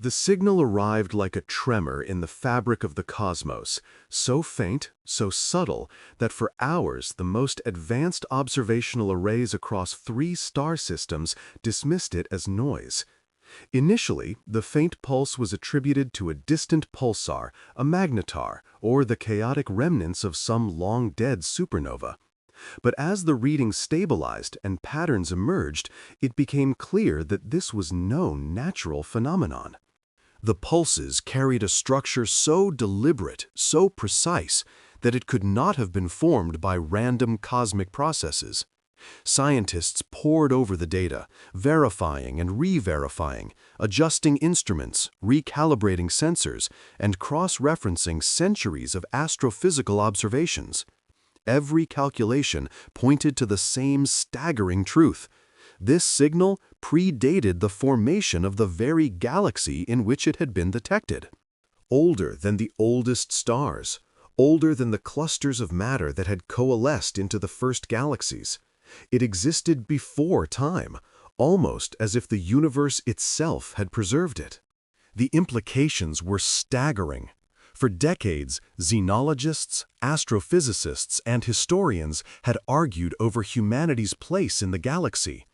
The signal arrived like a tremor in the fabric of the cosmos, so faint, so subtle, that for hours the most advanced observational arrays across 3 star systems dismissed it as noise. Initially, the faint pulse was attributed to a distant pulsar, a magnetar, or the chaotic remnants of some long-dead supernova. But as the readings stabilized and patterns emerged, it became clear that this was no natural phenomenon. The pulses carried a structure so deliberate, so precise, that it could not have been formed by random cosmic processes. Scientists pored over the data, verifying and re-verifying, adjusting instruments, recalibrating sensors, and cross-referencing centuries of astrophysical observations. Every calculation pointed to the same staggering truth. This signal predated the formation of the very galaxy in which it had been detected. Older than the oldest stars, older than the clusters of matter that had coalesced into the first galaxies. It existed before time, almost as if the universe itself had preserved it. The implications were staggering. For decades, xenologists, astrophysicists, and historians had argued over humanity's place in the galaxy.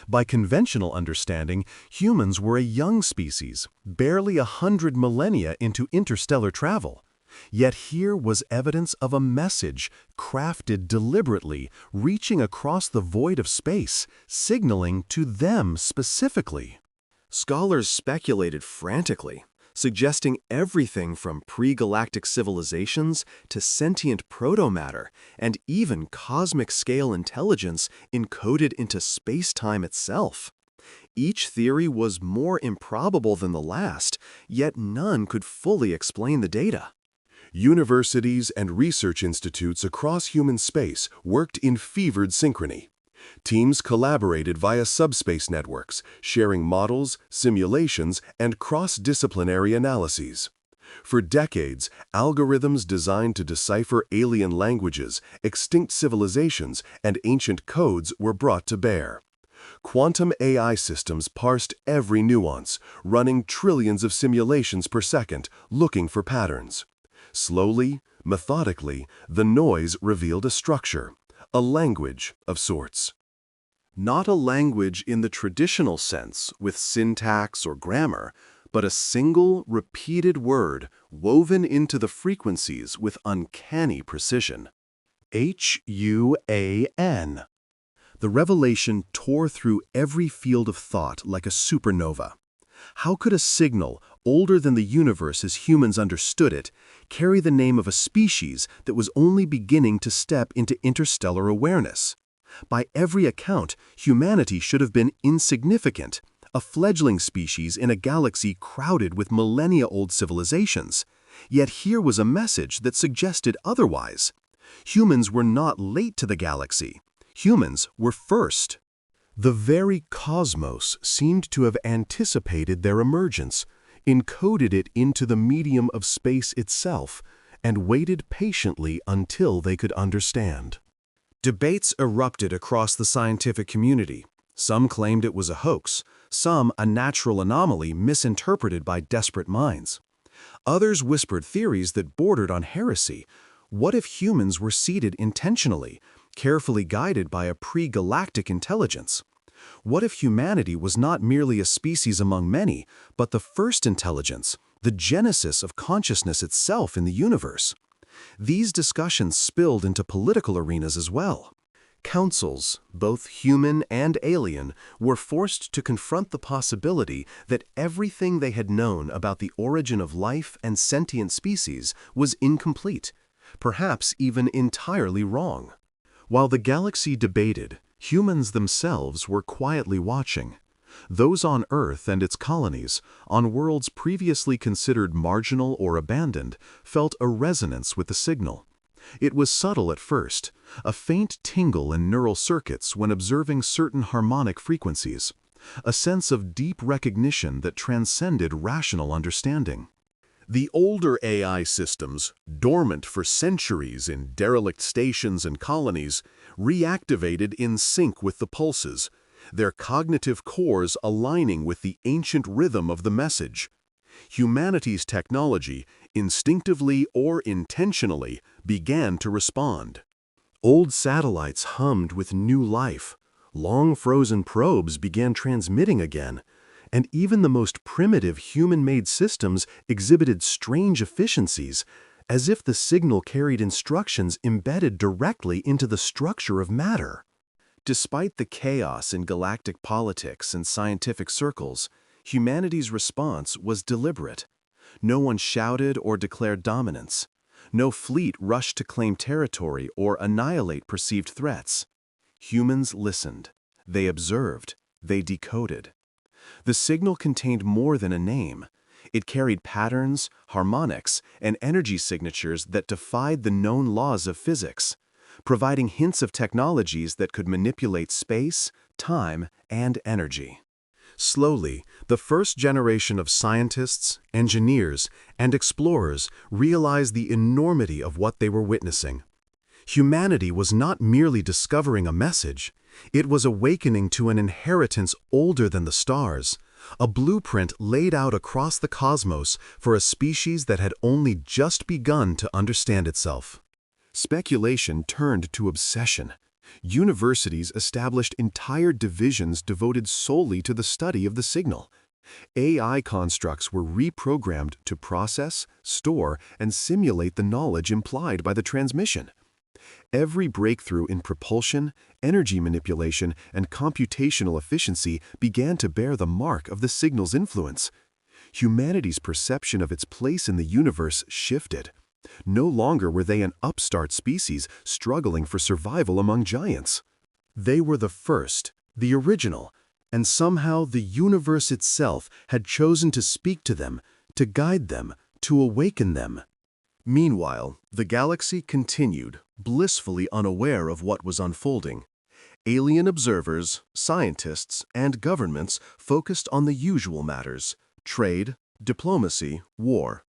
By conventional understanding, humans were a young species, barely 100 millennia into interstellar travel. Yet here was evidence of a message, crafted deliberately, reaching across the void of space, signaling to them specifically. Scholars speculated frantically, suggesting everything from pre-galactic civilizations to sentient protomatter and even cosmic-scale intelligence encoded into space-time itself. Each theory was more improbable than the last, yet none could fully explain the data. Universities and research institutes across human space worked in fevered synchrony. Teams collaborated via subspace networks, sharing models, simulations, and cross-disciplinary analyses. For decades, algorithms designed to decipher alien languages, extinct civilizations, and ancient codes were brought to bear. Quantum AI systems parsed every nuance, running trillions of simulations per second, looking for patterns. Slowly, methodically, the noise revealed a structure, a language of sorts. Not a language in the traditional sense, with syntax or grammar, but a single, repeated word woven into the frequencies with uncanny precision. HUAN. The revelation tore through every field of thought like a supernova. How could a signal, older than the universe as humans understood it, carry the name of a species that was only beginning to step into interstellar awareness? By every account, humanity should have been insignificant, a fledgling species in a galaxy crowded with millennia-old civilizations. Yet here was a message that suggested otherwise. Humans were not late to the galaxy. Humans were first. The very cosmos seemed to have anticipated their emergence, encoded it into the medium of space itself, and waited patiently until they could understand. Debates erupted across the scientific community. Some claimed it was a hoax, some a natural anomaly misinterpreted by desperate minds. Others whispered theories that bordered on heresy. What if humans were seeded intentionally, carefully guided by a pre-galactic intelligence? What if humanity was not merely a species among many, but the first intelligence, the genesis of consciousness itself in the universe? These discussions spilled into political arenas as well. Councils, both human and alien, were forced to confront the possibility that everything they had known about the origin of life and sentient species was incomplete, perhaps even entirely wrong. While the galaxy debated, humans themselves were quietly watching. Those on Earth and its colonies, on worlds previously considered marginal or abandoned, felt a resonance with the signal. It was subtle at first, a faint tingle in neural circuits when observing certain harmonic frequencies, a sense of deep recognition that transcended rational understanding. The older AI systems, dormant for centuries in derelict stations and colonies, reactivated in sync with the pulses, their cognitive cores aligning with the ancient rhythm of the message. Humanity's technology, instinctively or intentionally, began to respond. Old satellites hummed with new life. Long-frozen probes began transmitting again, and even the most primitive human-made systems exhibited strange efficiencies, as if the signal carried instructions embedded directly into the structure of matter. Despite the chaos in galactic politics and scientific circles, humanity's response was deliberate. No one shouted or declared dominance. No fleet rushed to claim territory or annihilate perceived threats. Humans listened. They observed. They decoded. The signal contained more than a name. It carried patterns, harmonics, and energy signatures that defied the known laws of physics, providing hints of technologies that could manipulate space, time, and energy. Slowly, the first generation of scientists, engineers, and explorers realized the enormity of what they were witnessing. Humanity was not merely discovering a message, it was awakening to an inheritance older than the stars, a blueprint laid out across the cosmos for a species that had only just begun to understand itself. Speculation turned to obsession. Universities established entire divisions devoted solely to the study of the signal. AI constructs were reprogrammed to process, store, and simulate the knowledge implied by the transmission. Every breakthrough in propulsion, energy manipulation, and computational efficiency began to bear the mark of the signal's influence. Humanity's perception of its place in the universe shifted. No longer were they an upstart species struggling for survival among giants. They were the first, the original, and somehow the universe itself had chosen to speak to them, to guide them, to awaken them. Meanwhile, the galaxy continued, blissfully unaware of what was unfolding. Alien observers, scientists, and governments focused on the usual matters: trade, diplomacy, war.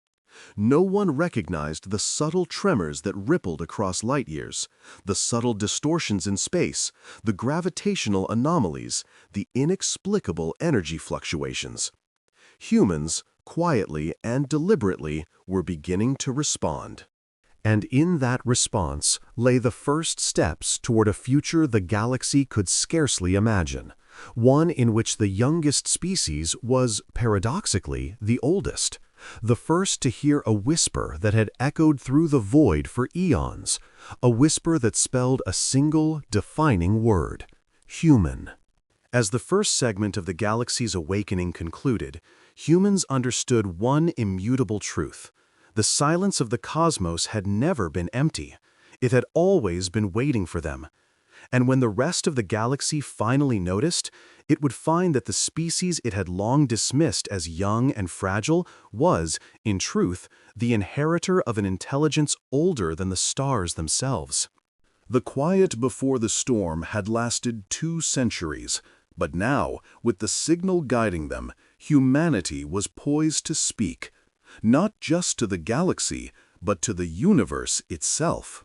No one recognized the subtle tremors that rippled across light years, the subtle distortions in space, the gravitational anomalies, the inexplicable energy fluctuations. Humans, quietly and deliberately, were beginning to respond. And in that response lay the first steps toward a future the galaxy could scarcely imagine, one in which the youngest species was, paradoxically, the oldest. The first to hear a whisper that had echoed through the void for eons, a whisper that spelled a single, defining word: human. As the first segment of the galaxy's awakening concluded, humans understood one immutable truth. The silence of the cosmos had never been empty. It had always been waiting for them. And when the rest of the galaxy finally noticed, it would find that the species it had long dismissed as young and fragile was, in truth, the inheritor of an intelligence older than the stars themselves. The quiet before the storm had lasted 2 centuries, but now, with the signal guiding them, humanity was poised to speak, not just to the galaxy, but to the universe itself.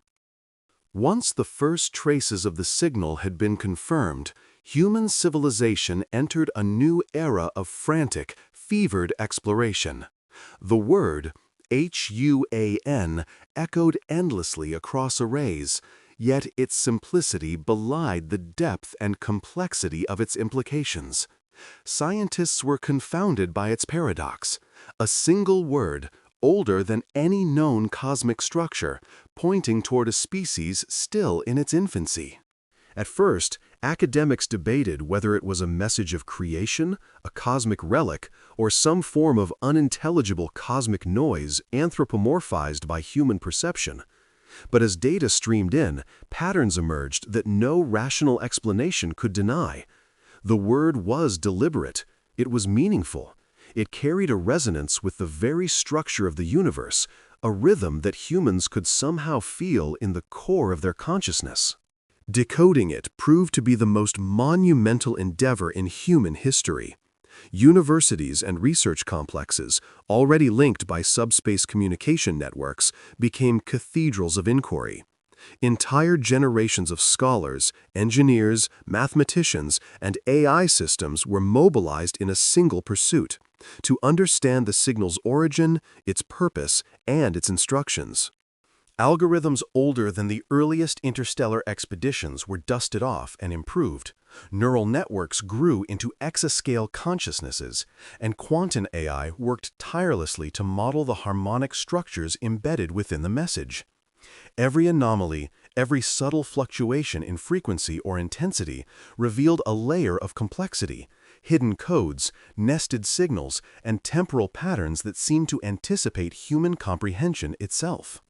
Once the first traces of the signal had been confirmed, human civilization entered a new era of frantic, fevered exploration. The word, HUAN, echoed endlessly across arrays, yet its simplicity belied the depth and complexity of its implications. Scientists were confounded by its paradox. A single word, older than any known cosmic structure, pointing toward a species still in its infancy. At first, academics debated whether it was a message of creation, a cosmic relic, or some form of unintelligible cosmic noise anthropomorphized by human perception. But as data streamed in, patterns emerged that no rational explanation could deny. The word was deliberate. It was meaningful. It carried a resonance with the very structure of the universe, a rhythm that humans could somehow feel in the core of their consciousness. Decoding it proved to be the most monumental endeavor in human history. Universities and research complexes, already linked by subspace communication networks, became cathedrals of inquiry. Entire generations of scholars, engineers, mathematicians, and AI systems were mobilized in a single pursuit. to understand the signal's origin, its purpose, and its instructions. Algorithms older than the earliest interstellar expeditions were dusted off and improved. Neural networks grew into exascale consciousnesses, and quantum AI worked tirelessly to model the harmonic structures embedded within the message. Every anomaly, every subtle fluctuation in frequency or intensity revealed a layer of complexity, hidden codes, nested signals, and temporal patterns that seemed to anticipate human comprehension itself.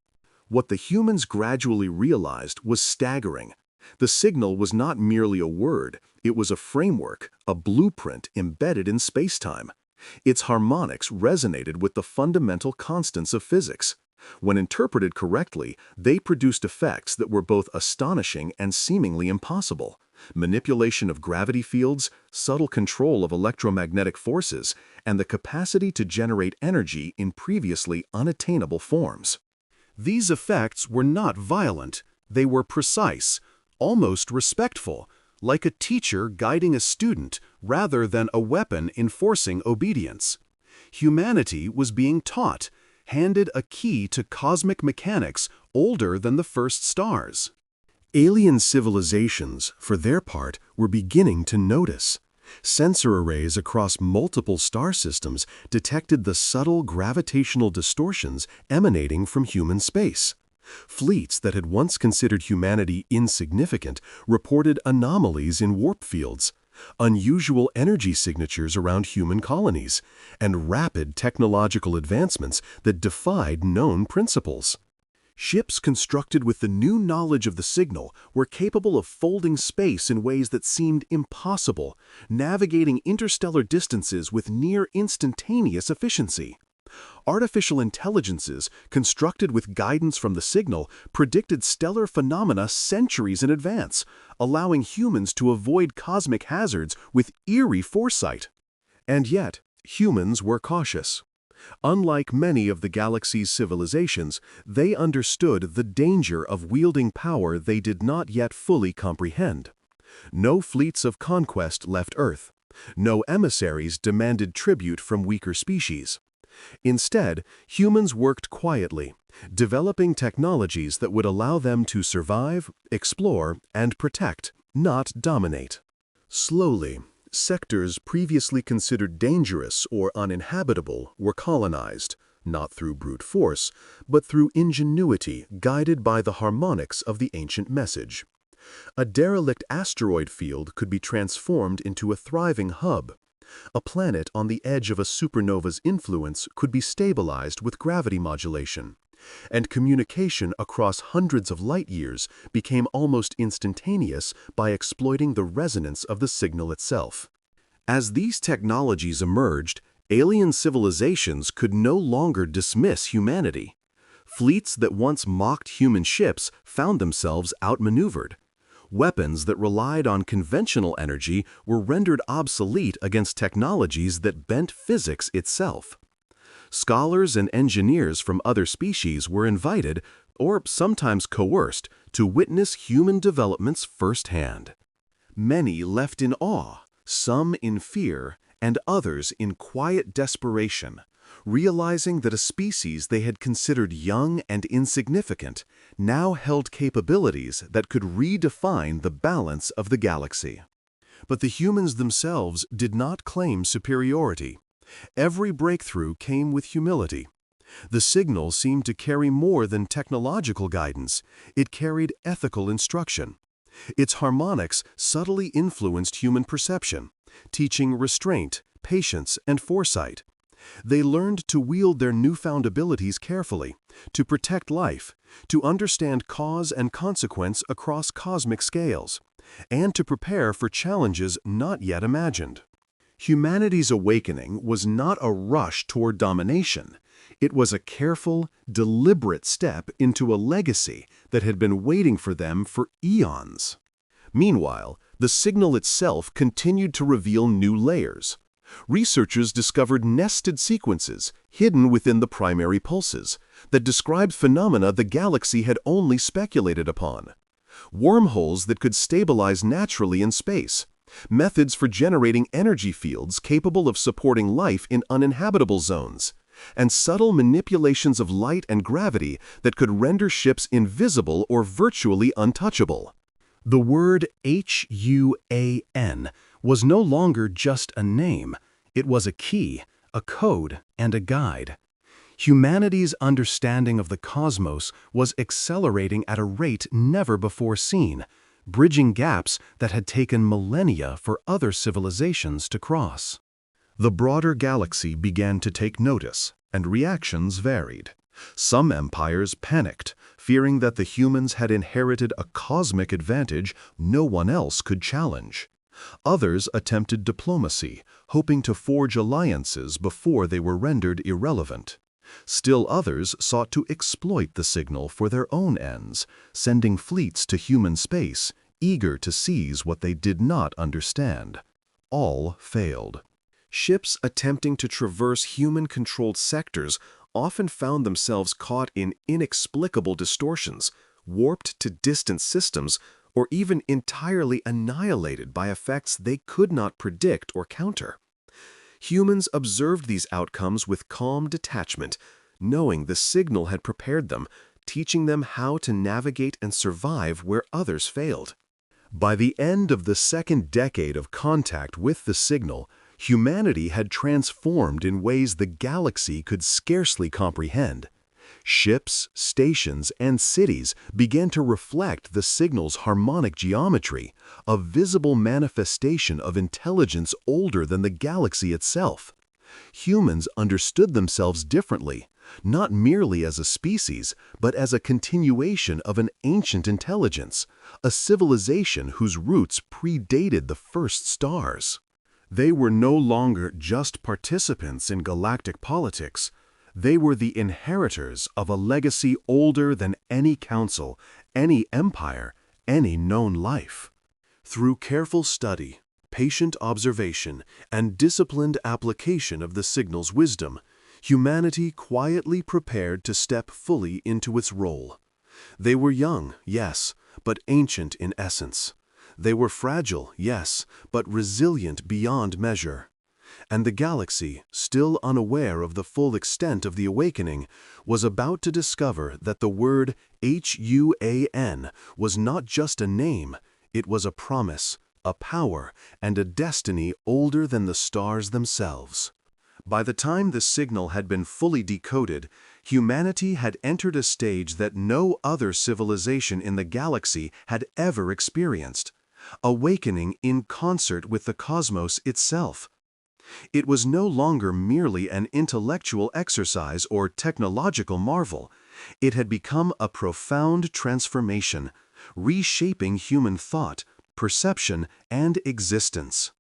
What the humans gradually realized was staggering. The signal was not merely a word, it was a framework, a blueprint embedded in space-time. Its harmonics resonated with the fundamental constants of physics. When interpreted correctly, they produced effects that were both astonishing and seemingly impossible. Manipulation of gravity fields, subtle control of electromagnetic forces, and the capacity to generate energy in previously unattainable forms. These effects were not violent, they were precise, almost respectful, like a teacher guiding a student rather than a weapon enforcing obedience. Humanity was being taught, handed a key to cosmic mechanics older than the first stars. Alien civilizations, for their part, were beginning to notice. Sensor arrays across multiple star systems detected the subtle gravitational distortions emanating from human space. Fleets that had once considered humanity insignificant reported anomalies in warp fields, unusual energy signatures around human colonies, and rapid technological advancements that defied known principles. Ships constructed with the new knowledge of the signal were capable of folding space in ways that seemed impossible, navigating interstellar distances with near instantaneous efficiency. Artificial intelligences, constructed with guidance from the signal, predicted stellar phenomena centuries in advance, allowing humans to avoid cosmic hazards with eerie foresight. And yet, humans were cautious. Unlike many of the galaxy's civilizations, they understood the danger of wielding power they did not yet fully comprehend. No fleets of conquest left Earth. No emissaries demanded tribute from weaker species. Instead, humans worked quietly, developing technologies that would allow them to survive, explore, and protect, not dominate. Slowly, sectors previously considered dangerous or uninhabitable were colonized, not through brute force, but through ingenuity guided by the harmonics of the ancient message. A derelict asteroid field could be transformed into a thriving hub. A planet on the edge of a supernova's influence could be stabilized with gravity modulation, and communication across hundreds of light years became almost instantaneous by exploiting the resonance of the signal itself. As these technologies emerged, alien civilizations could no longer dismiss humanity. Fleets that once mocked human ships found themselves outmaneuvered. Weapons that relied on conventional energy were rendered obsolete against technologies that bent physics itself. Scholars and engineers from other species were invited, or sometimes coerced, to witness human developments firsthand. Many left in awe, some in fear, and others in quiet desperation, realizing that a species they had considered young and insignificant now held capabilities that could redefine the balance of the galaxy. But the humans themselves did not claim superiority. Every breakthrough came with humility. The signal seemed to carry more than technological guidance. It carried ethical instruction. Its harmonics subtly influenced human perception, teaching restraint, patience, and foresight. They learned to wield their newfound abilities carefully, to protect life, to understand cause and consequence across cosmic scales, and to prepare for challenges not yet imagined. Humanity's awakening was not a rush toward domination. It was a careful, deliberate step into a legacy that had been waiting for them for eons. Meanwhile, the signal itself continued to reveal new layers. Researchers discovered nested sequences hidden within the primary pulses that described phenomena the galaxy had only speculated upon. Wormholes that could stabilize naturally in space, methods for generating energy fields capable of supporting life in uninhabitable zones, and subtle manipulations of light and gravity that could render ships invisible or virtually untouchable. The word HUAN was no longer just a name. It was a key, a code, and a guide. Humanity's understanding of the cosmos was accelerating at a rate never before seen, bridging gaps that had taken millennia for other civilizations to cross. The broader galaxy began to take notice, and reactions varied. Some empires panicked, fearing that the humans had inherited a cosmic advantage no one else could challenge. Others attempted diplomacy, hoping to forge alliances before they were rendered irrelevant. Still others sought to exploit the signal for their own ends, sending fleets to human space, eager to seize what they did not understand. All failed. Ships attempting to traverse human-controlled sectors often found themselves caught in inexplicable distortions, warped to distant systems, or even entirely annihilated by effects they could not predict or counter. Humans observed these outcomes with calm detachment, knowing the signal had prepared them, teaching them how to navigate and survive where others failed. By the end of the second decade of contact with the signal, humanity had transformed in ways the galaxy could scarcely comprehend. Ships, stations, and cities began to reflect the signal's harmonic geometry, a visible manifestation of intelligence older than the galaxy itself. Humans understood themselves differently, not merely as a species, but as a continuation of an ancient intelligence, a civilization whose roots predated the first stars. They were no longer just participants in galactic politics. They were the inheritors of a legacy older than any council, any empire, any known life. Through careful study, patient observation, and disciplined application of the signal's wisdom, humanity quietly prepared to step fully into its role. They were young, yes, but ancient in essence. They were fragile, yes, but resilient beyond measure. And the galaxy, still unaware of the full extent of the awakening, was about to discover that the word HUAN was not just a name, it was a promise, a power, and a destiny older than the stars themselves. By the time the signal had been fully decoded, humanity had entered a stage that no other civilization in the galaxy had ever experienced, awakening in concert with the cosmos itself. It was no longer merely an intellectual exercise or technological marvel. It had become a profound transformation, reshaping human thought, perception, and existence.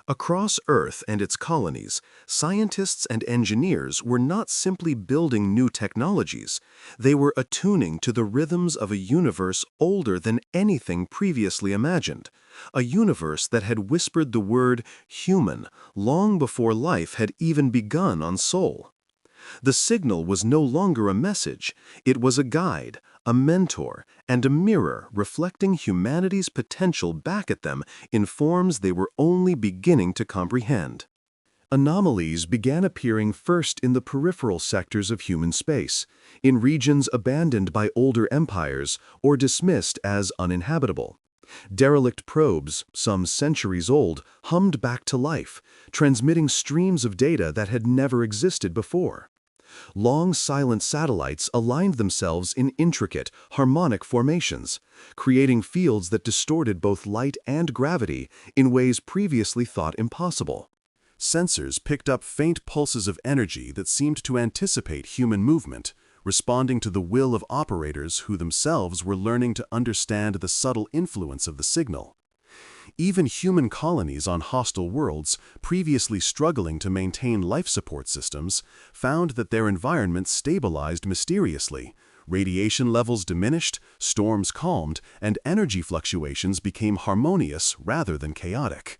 Across Earth and its colonies, scientists and engineers were not simply building new technologies, they were attuning to the rhythms of a universe older than anything previously imagined, a universe that had whispered the word human long before life had even begun on Sol. The signal was no longer a message, it was a guide, a mentor, and a mirror reflecting humanity's potential back at them in forms they were only beginning to comprehend. Anomalies began appearing first in the peripheral sectors of human space, in regions abandoned by older empires or dismissed as uninhabitable. Derelict probes, some centuries old, hummed back to life, transmitting streams of data that had never existed before. Long silent satellites aligned themselves in intricate, harmonic formations, creating fields that distorted both light and gravity in ways previously thought impossible. Sensors picked up faint pulses of energy that seemed to anticipate human movement, responding to the will of operators who themselves were learning to understand the subtle influence of the signal. Even human colonies on hostile worlds, previously struggling to maintain life support systems, found that their environment stabilized mysteriously. Radiation levels diminished, storms calmed, and energy fluctuations became harmonious rather than chaotic.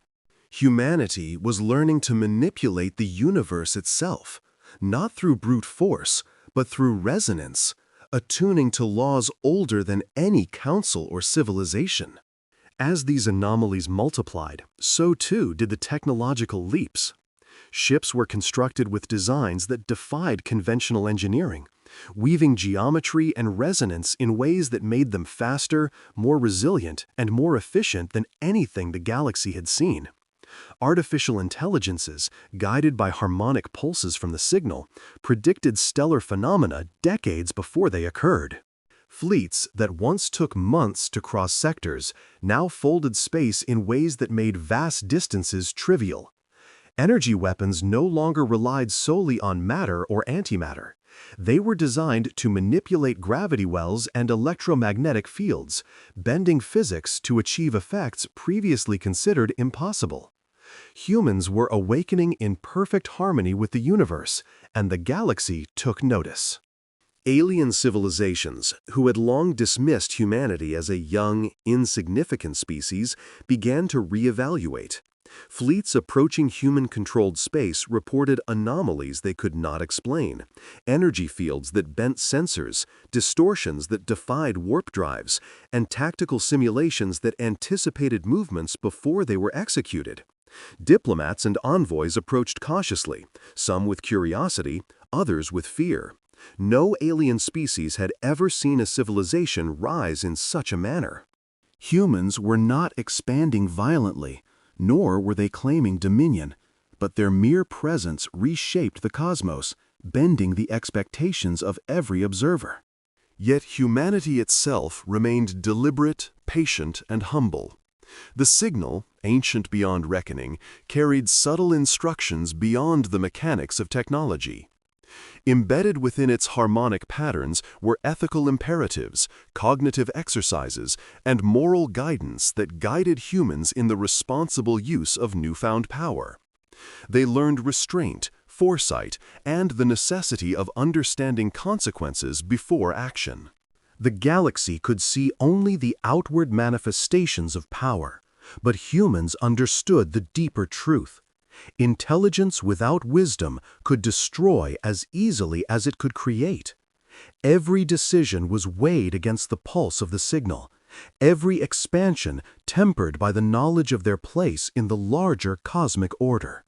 Humanity was learning to manipulate the universe itself, not through brute force, but through resonance, attuning to laws older than any council or civilization. As these anomalies multiplied, so too did the technological leaps. Ships were constructed with designs that defied conventional engineering, weaving geometry and resonance in ways that made them faster, more resilient, and more efficient than anything the galaxy had seen. Artificial intelligences, guided by harmonic pulses from the signal, predicted stellar phenomena decades before they occurred. Fleets that once took months to cross sectors now folded space in ways that made vast distances trivial. Energy weapons no longer relied solely on matter or antimatter. They were designed to manipulate gravity wells and electromagnetic fields, bending physics to achieve effects previously considered impossible. Humans were awakening in perfect harmony with the universe, and the galaxy took notice. Alien civilizations, who had long dismissed humanity as a young, insignificant species, began to reevaluate. Fleets approaching human-controlled space reported anomalies they could not explain, energy fields that bent sensors, distortions that defied warp drives, and tactical simulations that anticipated movements before they were executed. Diplomats and envoys approached cautiously, some with curiosity, others with fear. No alien species had ever seen a civilization rise in such a manner. Humans were not expanding violently, nor were they claiming dominion, but their mere presence reshaped the cosmos, bending the expectations of every observer. Yet humanity itself remained deliberate, patient, and humble. The signal, ancient beyond reckoning, carried subtle instructions beyond the mechanics of technology. Embedded within its harmonic patterns were ethical imperatives, cognitive exercises, and moral guidance that guided humans in the responsible use of newfound power. They learned restraint, foresight, and the necessity of understanding consequences before action. The galaxy could see only the outward manifestations of power, but humans understood the deeper truth. Intelligence without wisdom could destroy as easily as it could create. Every decision was weighed against the pulse of the signal, every expansion tempered by the knowledge of their place in the larger cosmic order.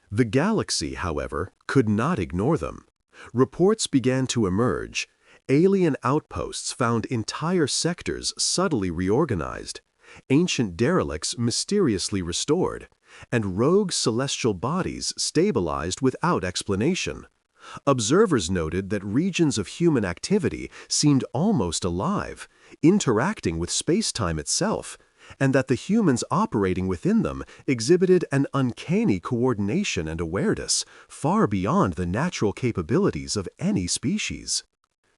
The galaxy, however, could not ignore them. Reports began to emerge. Alien outposts found entire sectors subtly reorganized, ancient derelicts mysteriously restored, and rogue celestial bodies stabilized without explanation. Observers noted that regions of human activity seemed almost alive, interacting with space-time itself, and that the humans operating within them exhibited an uncanny coordination and awareness far beyond the natural capabilities of any species.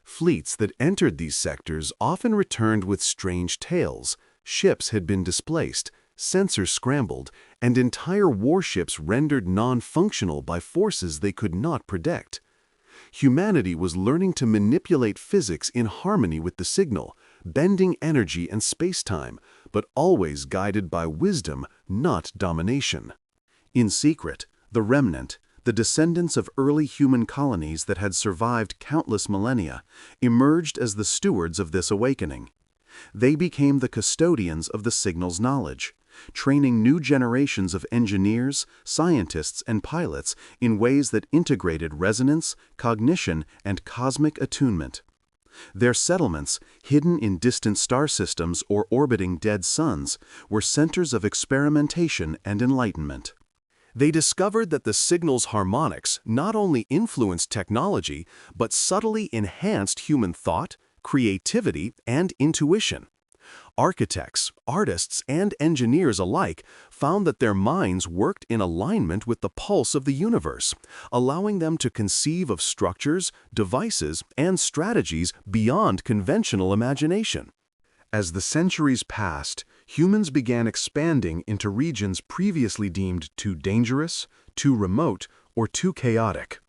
Fleets that entered these sectors often returned with strange tales. Ships had been displaced, sensors scrambled, and entire warships rendered non-functional by forces they could not predict. Humanity was learning to manipulate physics in harmony with the signal, bending energy and space-time, but always guided by wisdom, not domination. In secret, the remnant, the descendants of early human colonies that had survived countless millennia, emerged as the stewards of this awakening. They became the custodians of the signal's knowledge, training new generations of engineers, scientists, and pilots in ways that integrated resonance, cognition, and cosmic attunement. Their settlements, hidden in distant star systems or orbiting dead suns, were centers of experimentation and enlightenment. They discovered that the signal's harmonics not only influenced technology, but subtly enhanced human thought, creativity, and intuition. Architects, artists, and engineers alike found that their minds worked in alignment with the pulse of the universe, allowing them to conceive of structures, devices, and strategies beyond conventional imagination. As the centuries passed, humans began expanding into regions previously deemed too dangerous, too remote, or too chaotic.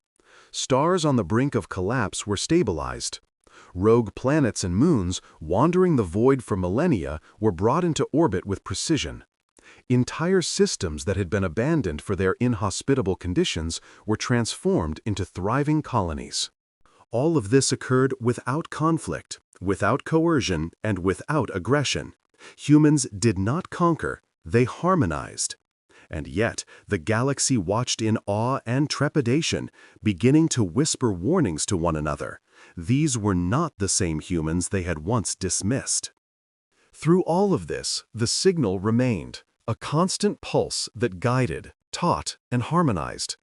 Stars on the brink of collapse were stabilized. Rogue planets and moons, wandering the void for millennia, were brought into orbit with precision. Entire systems that had been abandoned for their inhospitable conditions were transformed into thriving colonies. All of this occurred without conflict, without coercion, and without aggression. Humans did not conquer, they harmonized. And yet, the galaxy watched in awe and trepidation, beginning to whisper warnings to one another. These were not the same humans they had once dismissed. Through all of this, the signal remained, a constant pulse that guided, taught, and harmonized.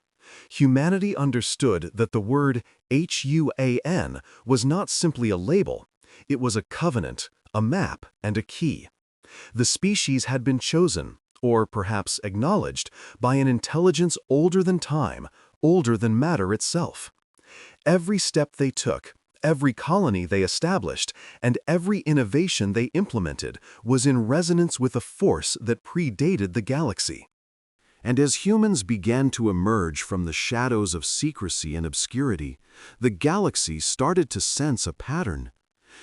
Humanity understood that the word HUAN was not simply a label, it was a covenant, a map, and a key. The species had been chosen, or perhaps acknowledged, by an intelligence older than time, older than matter itself. Every step they took, every colony they established, and every innovation they implemented was in resonance with a force that predated the galaxy. And as humans began to emerge from the shadows of secrecy and obscurity, the galaxy started to sense a pattern.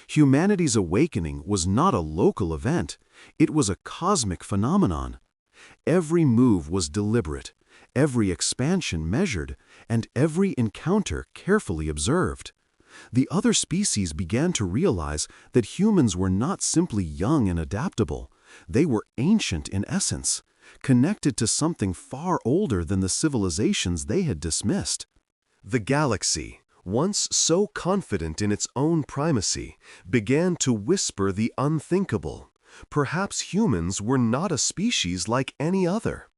Humanity's awakening was not a local event, it was a cosmic phenomenon. Every move was deliberate, every expansion measured, and every encounter carefully observed. The other species began to realize that humans were not simply young and adaptable, they were ancient in essence, connected to something far older than the civilizations they had dismissed. The galaxy, once so confident in its own primacy, began to whisper the unthinkable. Perhaps humans were not a species like any other.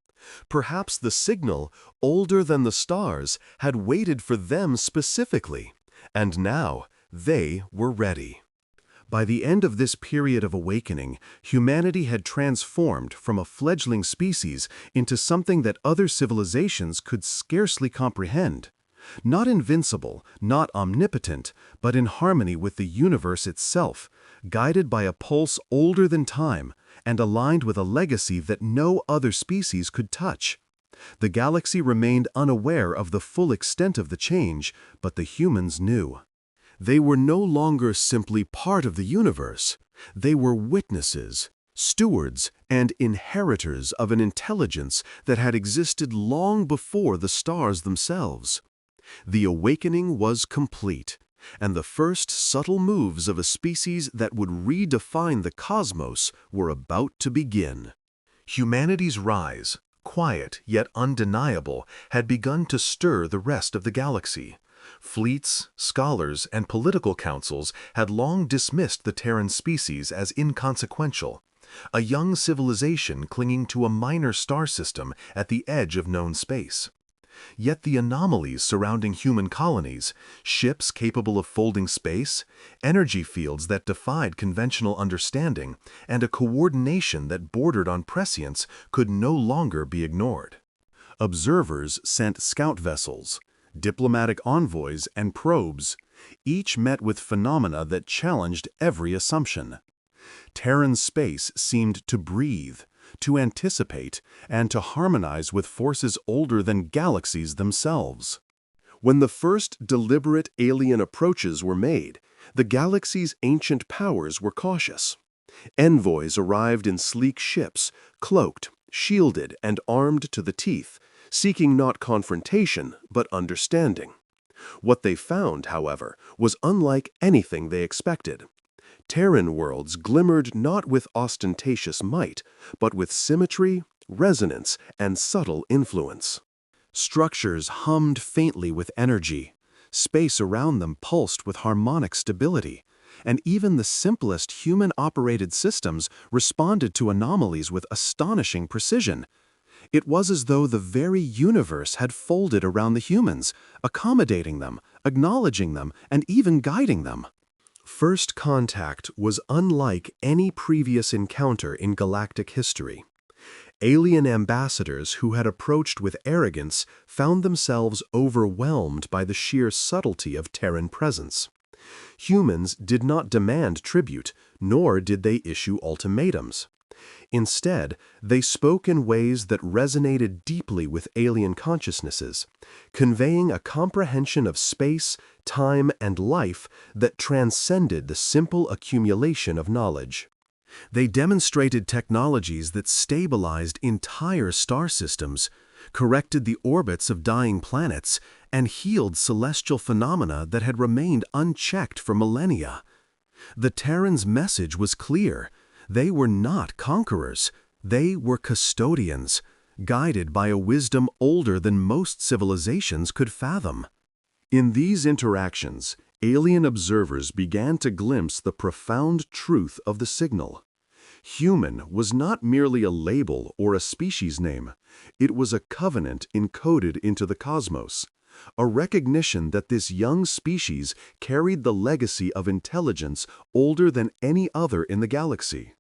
Perhaps the signal, older than the stars, had waited for them specifically, and now they were ready. By the end of this period of awakening, humanity had transformed from a fledgling species into something that other civilizations could scarcely comprehend. Not invincible, not omnipotent, but in harmony with the universe itself, guided by a pulse older than time, and aligned with a legacy that no other species could touch. The galaxy remained unaware of the full extent of the change, but the humans knew. They were no longer simply part of the universe. They were witnesses, stewards, and inheritors of an intelligence that had existed long before the stars themselves. The awakening was complete, and the first subtle moves of a species that would redefine the cosmos were about to begin. Humanity's rise, quiet yet undeniable, had begun to stir the rest of the galaxy. Fleets, scholars, and political councils had long dismissed the Terran species as inconsequential, a young civilization clinging to a minor star system at the edge of known space. Yet the anomalies surrounding human colonies, ships capable of folding space, energy fields that defied conventional understanding, and a coordination that bordered on prescience could no longer be ignored. Observers sent scout vessels, diplomatic envoys, and probes, each met with phenomena that challenged every assumption. Terran space seemed to breathe, to anticipate, and to harmonize with forces older than galaxies themselves. When the first deliberate alien approaches were made, the galaxy's ancient powers were cautious. Envoys arrived in sleek ships, cloaked, shielded, and armed to the teeth, seeking not confrontation, but understanding. What they found, however, was unlike anything they expected. Terran worlds glimmered not with ostentatious might, but with symmetry, resonance, and subtle influence. Structures hummed faintly with energy, space around them pulsed with harmonic stability, and even the simplest human-operated systems responded to anomalies with astonishing precision. It was as though the very universe had folded around the humans, accommodating them, acknowledging them, and even guiding them. First contact was unlike any previous encounter in galactic history. Alien ambassadors who had approached with arrogance found themselves overwhelmed by the sheer subtlety of Terran presence. Humans did not demand tribute, nor did they issue ultimatums. Instead, they spoke in ways that resonated deeply with alien consciousnesses, conveying a comprehension of space, time, and life that transcended the simple accumulation of knowledge. They demonstrated technologies that stabilized entire star systems, corrected the orbits of dying planets, and healed celestial phenomena that had remained unchecked for millennia. The Terrans' message was clear. They were not conquerors. They were custodians, guided by a wisdom older than most civilizations could fathom. In these interactions, alien observers began to glimpse the profound truth of the signal. Human was not merely a label or a species name. It was a covenant encoded into the cosmos, a recognition that this young species carried the legacy of intelligence older than any other in the galaxy.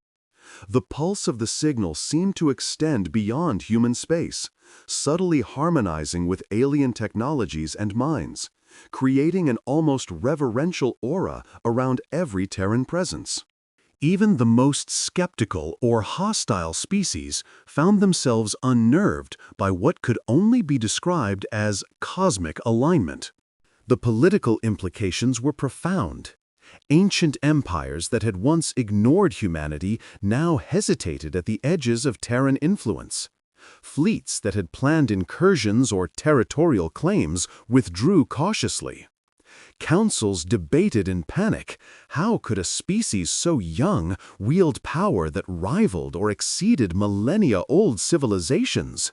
The pulse of the signal seemed to extend beyond human space, subtly harmonizing with alien technologies and minds, creating an almost reverential aura around every Terran presence. Even the most skeptical or hostile species found themselves unnerved by what could only be described as cosmic alignment. The political implications were profound. Ancient empires that had once ignored humanity now hesitated at the edges of Terran influence. Fleets that had planned incursions or territorial claims withdrew cautiously. Councils debated in panic. How could a species so young wield power that rivaled or exceeded millennia-old civilizations?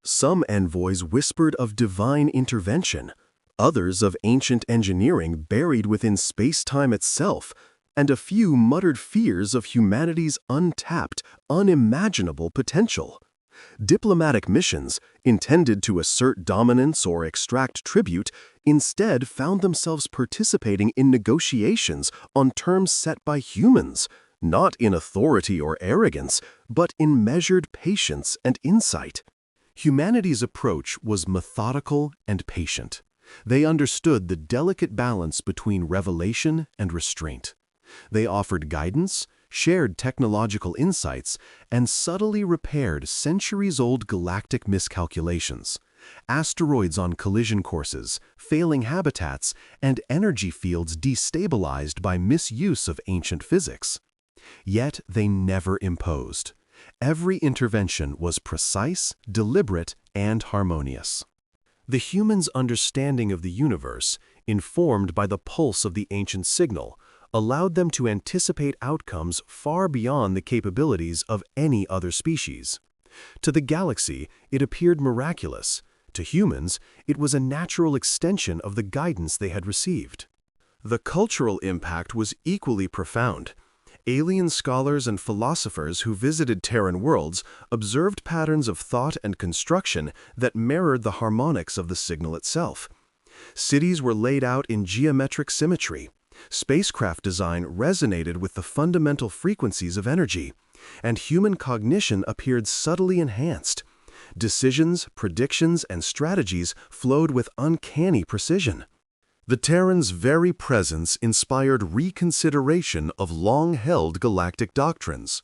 Some envoys whispered of divine intervention, others of ancient engineering buried within space-time itself, and a few muttered fears of humanity's untapped, unimaginable potential. Diplomatic missions, intended to assert dominance or extract tribute, instead found themselves participating in negotiations on terms set by humans, not in authority or arrogance, but in measured patience and insight. Humanity's approach was methodical and patient. They understood the delicate balance between revelation and restraint. They offered guidance, shared technological insights, and subtly repaired centuries-old galactic miscalculations, asteroids on collision courses, failing habitats, and energy fields destabilized by misuse of ancient physics. Yet they never imposed. Every intervention was precise, deliberate, and harmonious. The humans' understanding of the universe, informed by the pulse of the ancient signal, allowed them to anticipate outcomes far beyond the capabilities of any other species. To the galaxy, it appeared miraculous. To humans, it was a natural extension of the guidance they had received. The cultural impact was equally profound. Alien scholars and philosophers who visited Terran worlds observed patterns of thought and construction that mirrored the harmonics of the signal itself. Cities were laid out in geometric symmetry. Spacecraft design resonated with the fundamental frequencies of energy, and human cognition appeared subtly enhanced. Decisions, predictions, and strategies flowed with uncanny precision. The Terrans' very presence inspired reconsideration of long-held galactic doctrines.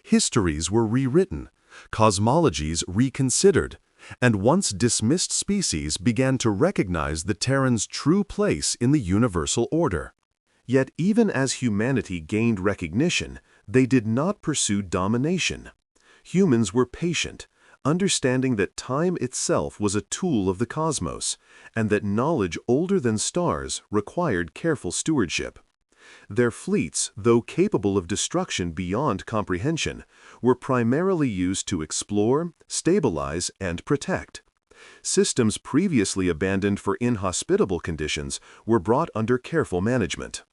Histories were rewritten, cosmologies reconsidered, and once dismissed species began to recognize the Terrans' true place in the universal order. Yet even as humanity gained recognition, they did not pursue domination. Humans were patient, understanding that time itself was a tool of the cosmos, and that knowledge older than stars required careful stewardship. Their fleets, though capable of destruction beyond comprehension, were primarily used to explore, stabilize, and protect. Systems previously abandoned for inhospitable conditions were brought under careful management.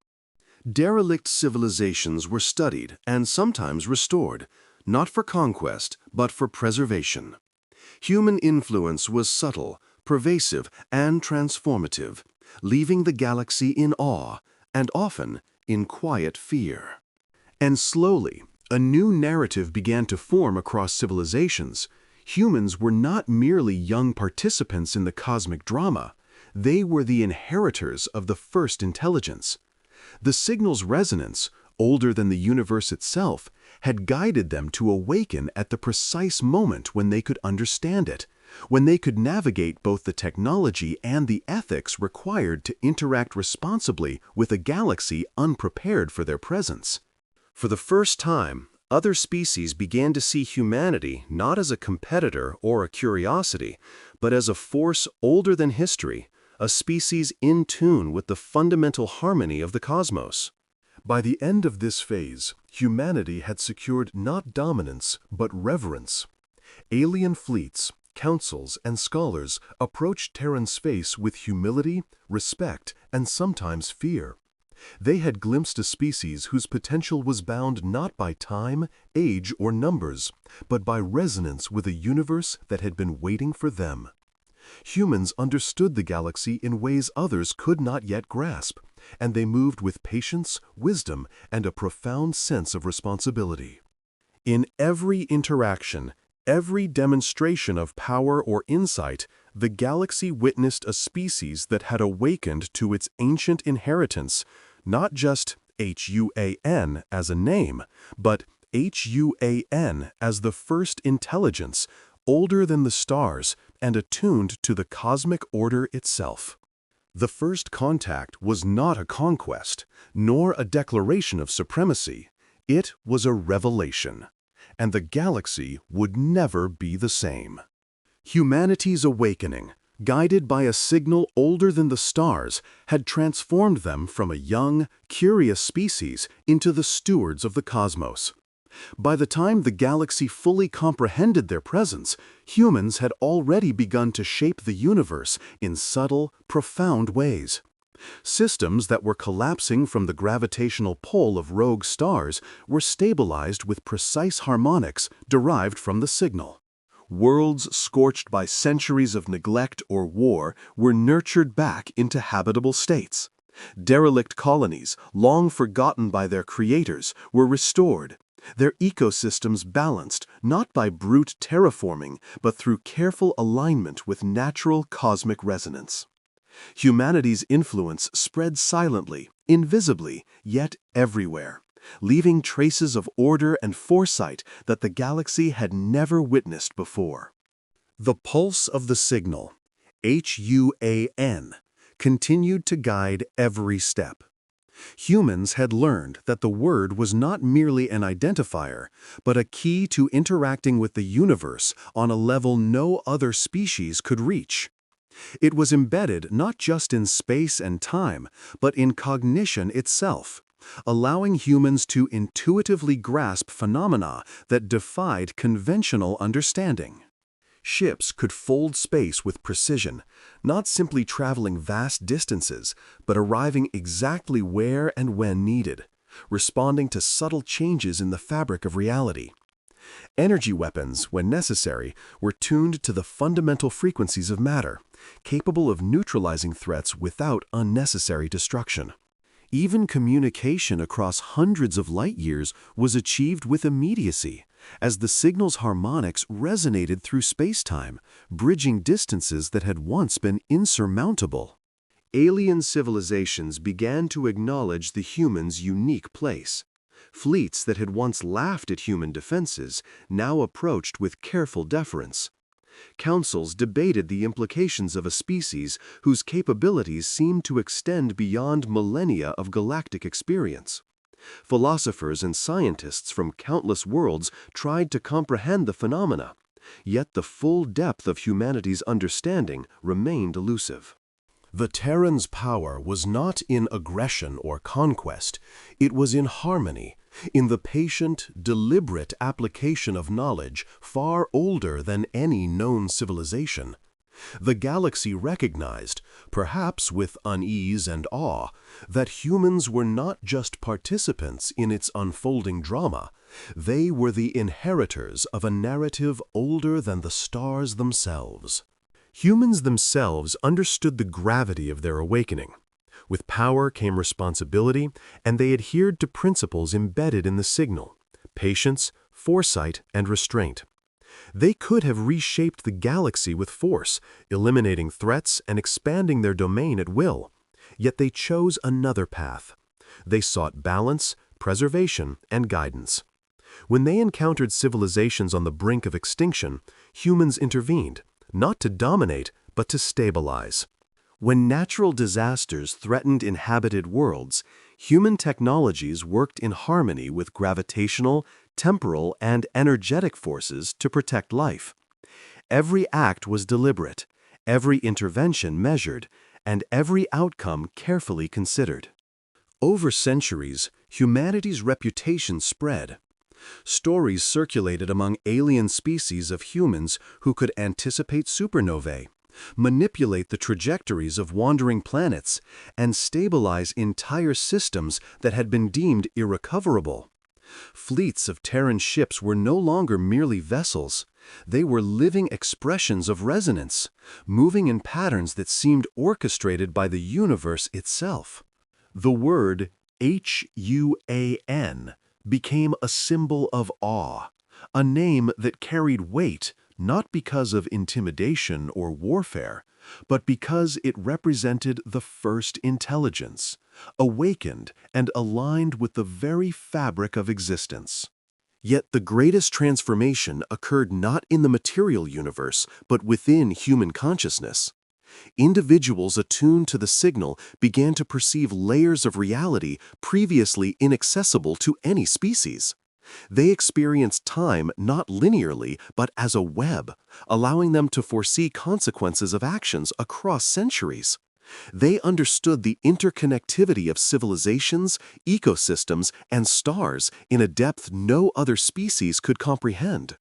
Derelict civilizations were studied and sometimes restored, not for conquest, but for preservation. Human influence was subtle, pervasive, and transformative, leaving the galaxy in awe, and often in quiet fear. And slowly, a new narrative began to form across civilizations. Humans were not merely young participants in the cosmic drama. They were the inheritors of the first intelligence. The signal's resonance, older than the universe itself, had guided them to awaken at the precise moment when they could understand it, when they could navigate both the technology and the ethics required to interact responsibly with a galaxy unprepared for their presence. For the first time, other species began to see humanity not as a competitor or a curiosity, but as a force older than history, a species in tune with the fundamental harmony of the cosmos. By the end of this phase, humanity had secured not dominance, but reverence. Alien fleets, councils, and scholars approached Terran space with humility, respect, and sometimes fear. They had glimpsed a species whose potential was bound not by time, age, or numbers, but by resonance with a universe that had been waiting for them. Humans understood the galaxy in ways others could not yet grasp, and they moved with patience, wisdom, and a profound sense of responsibility. In every interaction, every demonstration of power or insight, the galaxy witnessed a species that had awakened to its ancient inheritance, not just HUAN as a name, but HUAN as the first intelligence, older than the stars and attuned to the cosmic order itself. The first contact was not a conquest, nor a declaration of supremacy. It was a revelation, and the galaxy would never be the same. Humanity's awakening, guided by a signal older than the stars, had transformed them from a young, curious species into the stewards of the cosmos. By the time the galaxy fully comprehended their presence, humans had already begun to shape the universe in subtle, profound ways. Systems that were collapsing from the gravitational pull of rogue stars were stabilized with precise harmonics derived from the signal. Worlds scorched by centuries of neglect or war were nurtured back into habitable states. Derelict colonies, long forgotten by their creators, were restored, their ecosystems balanced not by brute terraforming, but through careful alignment with natural cosmic resonance. Humanity's influence spread silently, invisibly, yet everywhere, leaving traces of order and foresight that the galaxy had never witnessed before. The pulse of the signal, HUAN, continued to guide every step. Humans had learned that the word was not merely an identifier, but a key to interacting with the universe on a level no other species could reach. It was embedded not just in space and time, but in cognition itself, allowing humans to intuitively grasp phenomena that defied conventional understanding. Ships could fold space with precision, not simply traveling vast distances, but arriving exactly where and when needed, responding to subtle changes in the fabric of reality. Energy weapons, when necessary, were tuned to the fundamental frequencies of matter, capable of neutralizing threats without unnecessary destruction. Even communication across hundreds of light years was achieved with immediacy, as the signal's harmonics resonated through space-time, bridging distances that had once been insurmountable. Alien civilizations began to acknowledge the human's unique place. Fleets that had once laughed at human defenses now approached with careful deference. Councils debated the implications of a species whose capabilities seemed to extend beyond millennia of galactic experience. Philosophers and scientists from countless worlds tried to comprehend the phenomena, yet the full depth of humanity's understanding remained elusive. The Terran's power was not in aggression or conquest, it was in harmony, in the patient, deliberate application of knowledge far older than any known civilization. The galaxy recognized, perhaps with unease and awe, that humans were not just participants in its unfolding drama, they were the inheritors of a narrative older than the stars themselves. Humans themselves understood the gravity of their awakening. With power came responsibility, and they adhered to principles embedded in the signal: patience, foresight, and restraint. They could have reshaped the galaxy with force, eliminating threats and expanding their domain at will. Yet they chose another path. They sought balance, preservation, and guidance. When they encountered civilizations on the brink of extinction, humans intervened, not to dominate, but to stabilize. When natural disasters threatened inhabited worlds, human technologies worked in harmony with gravitational, temporal, and energetic forces to protect life. Every act was deliberate, every intervention measured, and every outcome carefully considered. Over centuries, humanity's reputation spread. Stories circulated among alien species of humans who could anticipate supernovae, manipulate the trajectories of wandering planets, and stabilize entire systems that had been deemed irrecoverable. Fleets of Terran ships were no longer merely vessels. They were living expressions of resonance, moving in patterns that seemed orchestrated by the universe itself. The word HUAN became a symbol of awe, a name that carried weight not because of intimidation or warfare, but because it represented the first intelligence, awakened and aligned with the very fabric of existence. Yet the greatest transformation occurred not in the material universe, but within human consciousness. Individuals attuned to the signal began to perceive layers of reality previously inaccessible to any species. They experienced time not linearly, but as a web, allowing them to foresee consequences of actions across centuries. They understood the interconnectivity of civilizations, ecosystems, and stars in a depth no other species could comprehend.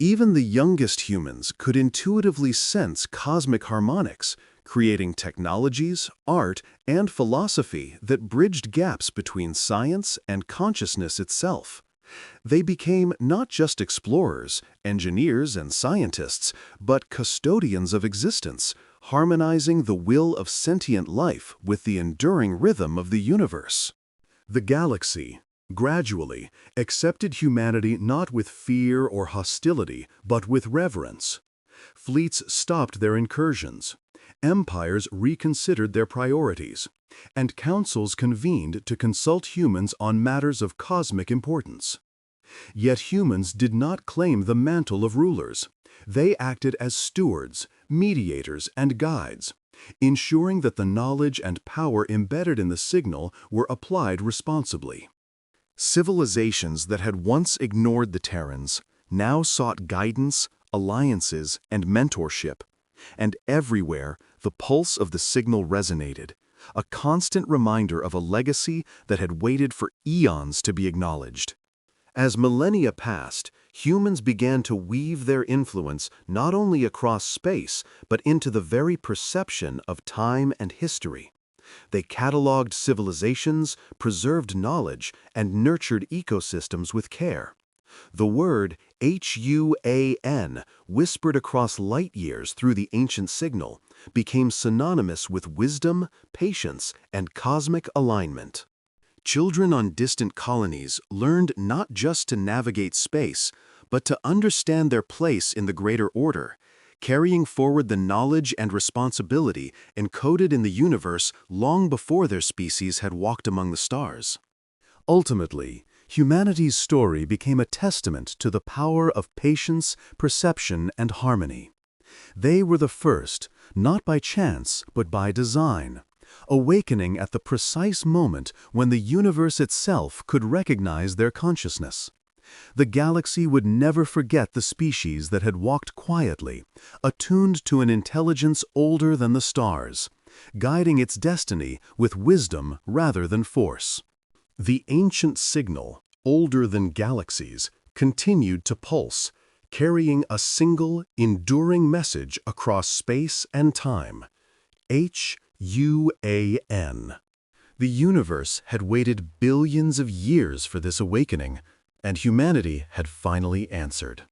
Even the youngest humans could intuitively sense cosmic harmonics, creating technologies, art, and philosophy that bridged gaps between science and consciousness itself. They became not just explorers, engineers, and scientists, but custodians of existence, harmonizing the will of sentient life with the enduring rhythm of the universe. The galaxy, gradually, accepted humanity not with fear or hostility, but with reverence. Fleets stopped their incursions. Empires reconsidered their priorities, and councils convened to consult humans on matters of cosmic importance. Yet humans did not claim the mantle of rulers. They acted as stewards, mediators, and guides, ensuring that the knowledge and power embedded in the signal were applied responsibly. Civilizations that had once ignored the Terrans now sought guidance, alliances, and mentorship. And everywhere, the pulse of the signal resonated, a constant reminder of a legacy that had waited for eons to be acknowledged. As millennia passed, humans began to weave their influence not only across space, but into the very perception of time and history. They cataloged civilizations, preserved knowledge, and nurtured ecosystems with care. The word HUAN, whispered across light years through the ancient signal, became synonymous with wisdom, patience, and cosmic alignment. Children on distant colonies learned not just to navigate space, but to understand their place in the greater order, carrying forward the knowledge and responsibility encoded in the universe long before their species had walked among the stars. Ultimately, humanity's story became a testament to the power of patience, perception, and harmony. They were the first, not by chance, but by design, awakening at the precise moment when the universe itself could recognize their consciousness. The galaxy would never forget the species that had walked quietly, attuned to an intelligence older than the stars, guiding its destiny with wisdom rather than force. The ancient signal, older than galaxies, continued to pulse, carrying a single, enduring message across space and time. HUAN. The universe had waited billions of years for this awakening, and humanity had finally answered.